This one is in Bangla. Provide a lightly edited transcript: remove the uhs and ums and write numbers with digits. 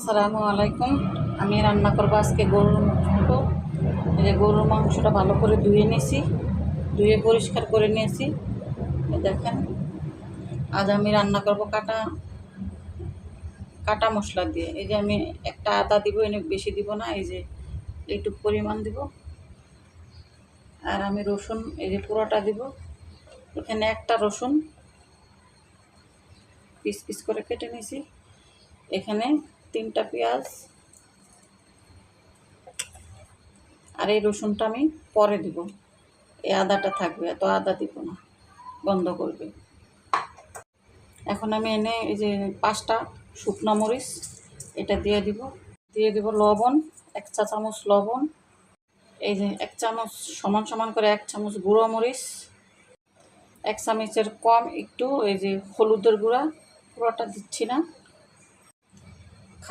আসসালামু আলাইকুম। আমি রান্না করবো আজকে গরুর মাংস। এই যে গরুর মাংসটা ভালো করে ধুয়ে নিয়েছি, ধুয়ে পরিষ্কার করে নিয়েছি। দেখেন, আজ আমি রান্না করব কাটা কাটা মশলা দিয়ে। এই যে আমি একটা আদা দিব, এনে বেশি দিব না, এই যে এইটুকু পরিমাণ দিব। আর আমি রসুন এই যে পুরোটা দিব। এখানে একটা রসুন পিস পিস করে কেটে নিয়েছি। এখানে 3টা পেঁয়াজ, আর এই রসুনটা আমি পরে দিব। এই আদাটা থাকবে, এত আদা দিব না, গন্ধ করবে। এখন আমি এনে এই যে 5টা শুকনো মরিচ এটা দিয়ে দিব লবণ, 1 চা চামচ লবণ। এই যে 1 চামচ সমান সমান করে 1 চামচ গুঁড়ো মরিচ, 1 চামচের কম একটু এই যে হলুদের গুঁড়া, পুরোটা দিচ্ছি না,